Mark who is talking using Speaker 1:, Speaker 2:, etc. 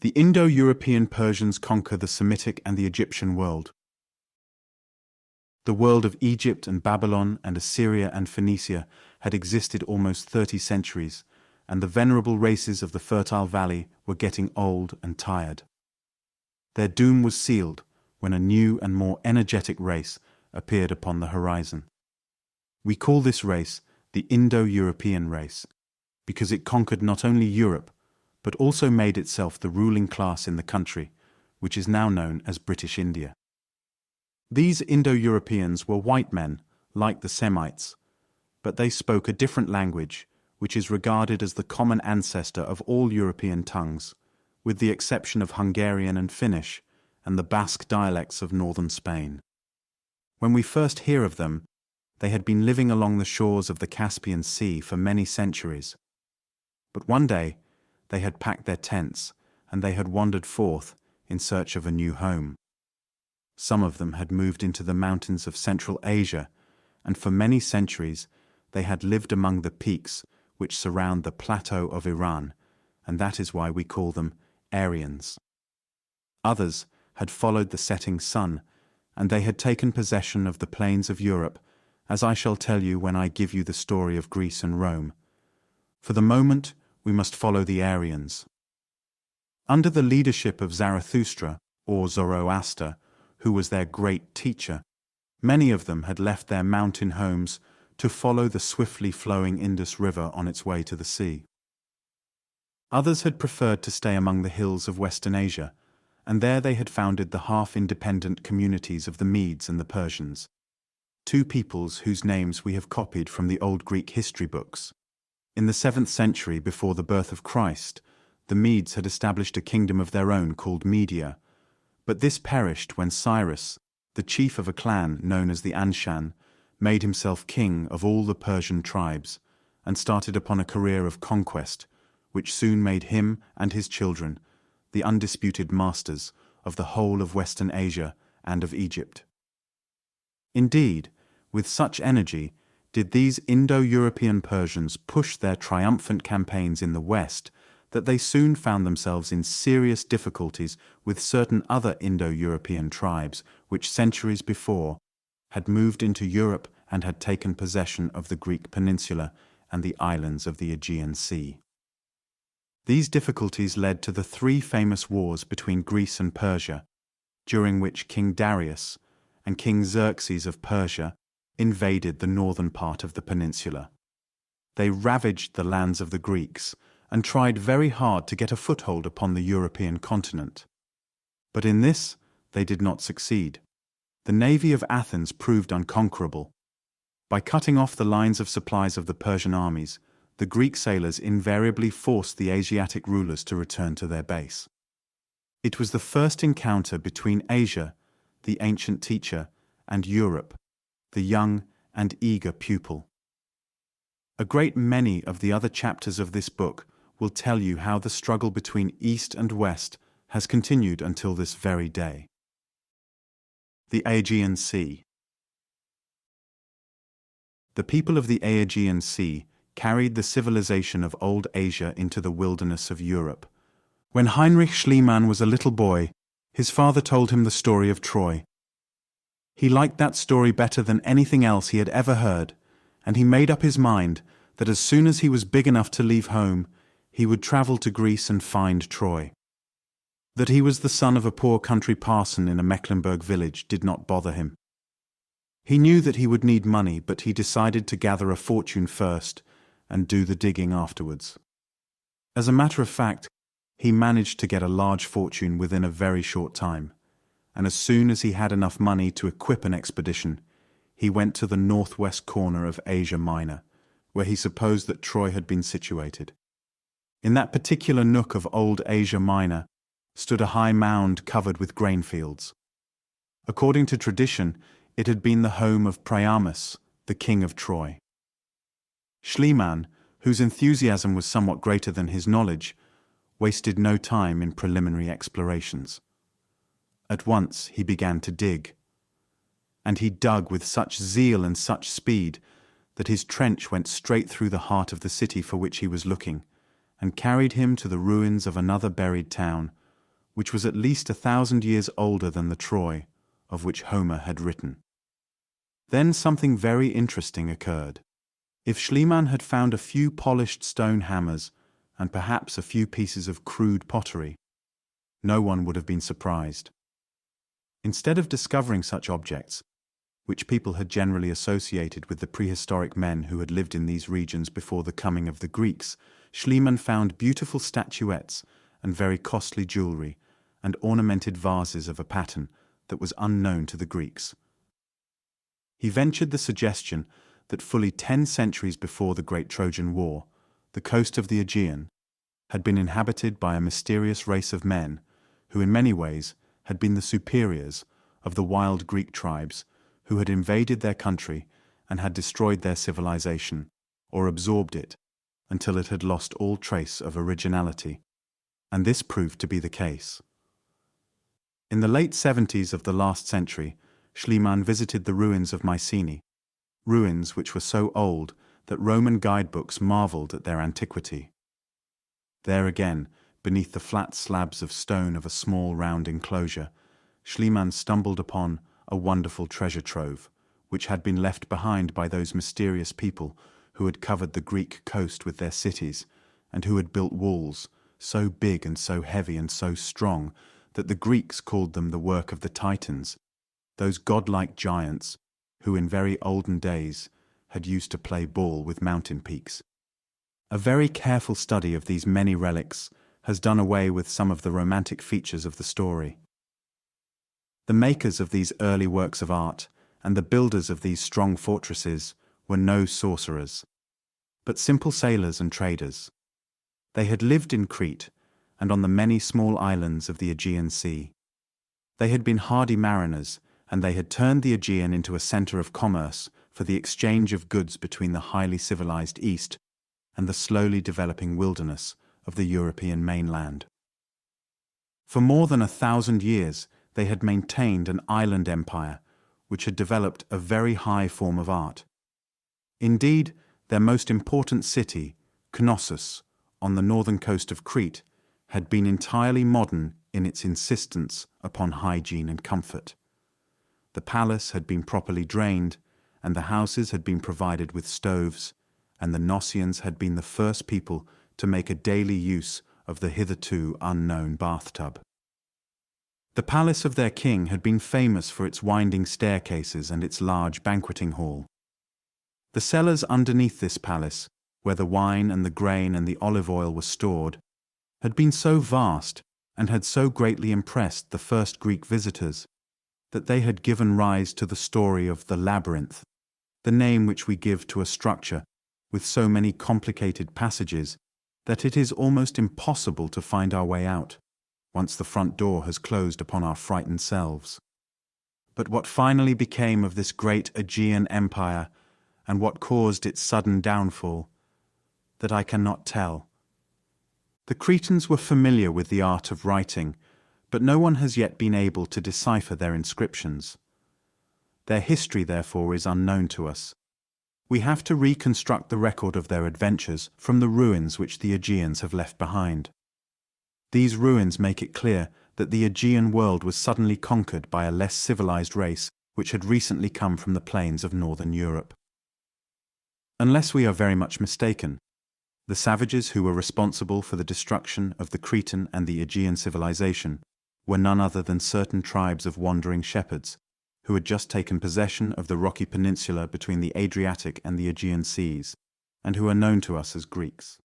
Speaker 1: The Indo-European Persians conquer the Semitic and the Egyptian world. The world of Egypt and Babylon and Assyria and Phoenicia had existed almost 30 centuries, and the venerable races of the fertile valley were getting old and tired. Their doom was sealed when a new and more energetic race appeared upon the horizon. We call this race the Indo-European race, because it conquered not only Europe, but also made itself the ruling class in the country, which is now known as British India. These Indo-Europeans were white men, like the Semites, but they spoke a different language, which is regarded as the common ancestor of all European tongues, with the exception of Hungarian and Finnish, and the Basque dialects of northern Spain. When we first hear of them, they had been living along the shores of the Caspian Sea for many centuries. But one day, they had packed their tents, and they had wandered forth in search of a new home. Some of them had moved into the mountains of Central Asia, and for many centuries they had lived among the peaks which surround the plateau of Iran, and that is why we call them Aryans. Others had followed the setting sun, and they had taken possession of the plains of Europe, as I shall tell you when I give you the story of Greece and Rome. For the moment, we must follow the Aryans. Under the leadership of Zarathustra, or Zoroaster, who was their great teacher, many of them had left their mountain homes to follow the swiftly flowing Indus River on its way to the sea. Others had preferred to stay among the hills of Western Asia, and there they had founded the half-independent communities of the Medes and the Persians, two peoples whose names we have copied from the old Greek history books. In the 7th century before the birth of Christ, the Medes had established a kingdom of their own called Media, but this perished when Cyrus, the chief of a clan known as the Anshan, made himself king of all the Persian tribes and started upon a career of conquest, which soon made him and his children the undisputed masters of the whole of Western Asia and of Egypt. Indeed, with such energy did these Indo-European Persians push their triumphant campaigns in the West that they soon found themselves in serious difficulties with certain other Indo-European tribes which centuries before had moved into Europe and had taken possession of the Greek peninsula and the islands of the Aegean Sea. These difficulties led to the 3 famous wars between Greece and Persia, during which King Darius and King Xerxes of Persia invaded the northern part of the peninsula. They ravaged the lands of the Greeks and tried very hard to get a foothold upon the European continent. But in this they did not succeed. The navy of Athens proved unconquerable. By cutting off the lines of supplies of the Persian armies, the Greek sailors invariably forced the Asiatic rulers to return to their base. It was the first encounter between Asia, the ancient teacher, and Europe, the young and eager pupil. A great many of the other chapters of this book will tell you how the struggle between East and West has continued until this very day. The Aegean Sea. The people of the Aegean Sea carried the civilization of old Asia into the wilderness of Europe. When Heinrich Schliemann was a little boy, his father told him the story of Troy. He liked that story better than anything else he had ever heard, and he made up his mind that as soon as he was big enough to leave home, he would travel to Greece and find Troy. That he was the son of a poor country parson in a Mecklenburg village did not bother him. He knew that he would need money, but he decided to gather a fortune first and do the digging afterwards. As a matter of fact, he managed to get a large fortune within a very short time, and as soon as he had enough money to equip an expedition, he went to the northwest corner of Asia Minor, where he supposed that Troy had been situated. In that particular nook of old Asia Minor stood a high mound covered with grain fields. According to tradition, it had been the home of Priamus, the king of Troy. Schliemann, whose enthusiasm was somewhat greater than his knowledge, wasted no time in preliminary explorations. At once he began to dig. And he dug with such zeal and such speed that his trench went straight through the heart of the city for which he was looking, and carried him to the ruins of another buried town, which was at least 1,000 years older than the Troy, of which Homer had written. Then something very interesting occurred. If Schliemann had found a few polished stone hammers and perhaps a few pieces of crude pottery, no one would have been surprised. Instead of discovering such objects, which people had generally associated with the prehistoric men who had lived in these regions before the coming of the Greeks, Schliemann found beautiful statuettes and very costly jewelry and ornamented vases of a pattern that was unknown to the Greeks. He ventured the suggestion that fully 10 centuries before the Great Trojan War, the coast of the Aegean had been inhabited by a mysterious race of men who in many ways had been the superiors of the wild Greek tribes who had invaded their country and had destroyed their civilization, or absorbed it, until it had lost all trace of originality, and this proved to be the case. In the late 70s of the last century, Schliemann visited the ruins of Mycenae, ruins which were so old that Roman guidebooks marveled at their antiquity. There again, beneath the flat slabs of stone of a small round enclosure, Schliemann stumbled upon a wonderful treasure trove, which had been left behind by those mysterious people who had covered the Greek coast with their cities, and who had built walls so big and so heavy and so strong that the Greeks called them the work of the Titans, those godlike giants who in very olden days had used to play ball with mountain peaks. A very careful study of these many relics has done away with some of the romantic features of the story. The makers of these early works of art and the builders of these strong fortresses were no sorcerers, but simple sailors and traders. They had lived in Crete and on the many small islands of the Aegean Sea. They had been hardy mariners, and they had turned the Aegean into a center of commerce for the exchange of goods between the highly civilized East and the slowly developing wilderness of the European mainland. For more than 1,000 years, they had maintained an island empire which had developed a very high form of art. Indeed, their most important city, Knossos, on the northern coast of Crete, had been entirely modern in its insistence upon hygiene and comfort. The palace had been properly drained, and the houses had been provided with stoves, and the Gnossians had been the first people to make a daily use of the hitherto unknown bathtub. The palace of their king had been famous for its winding staircases and its large banqueting hall. The cellars underneath this palace, where the wine and the grain and the olive oil were stored, had been so vast and had so greatly impressed the first Greek visitors that they had given rise to the story of the labyrinth, the name which we give to a structure with so many complicated passages that it is almost impossible to find our way out once the front door has closed upon our frightened selves. But what finally became of this great Aegean empire, and what caused its sudden downfall, that I cannot tell. The Cretans were familiar with the art of writing, but no one has yet been able to decipher their inscriptions. Their history, therefore, is unknown to us. We have to reconstruct the record of their adventures from the ruins which the Aegeans have left behind. These ruins make it clear that the Aegean world was suddenly conquered by a less civilized race which had recently come from the plains of northern Europe. Unless we are very much mistaken, the savages who were responsible for the destruction of the Cretan and the Aegean civilization were none other than certain tribes of wandering shepherds who had just taken possession of the rocky peninsula between the Adriatic and the Aegean seas, and who are known to us as Greeks.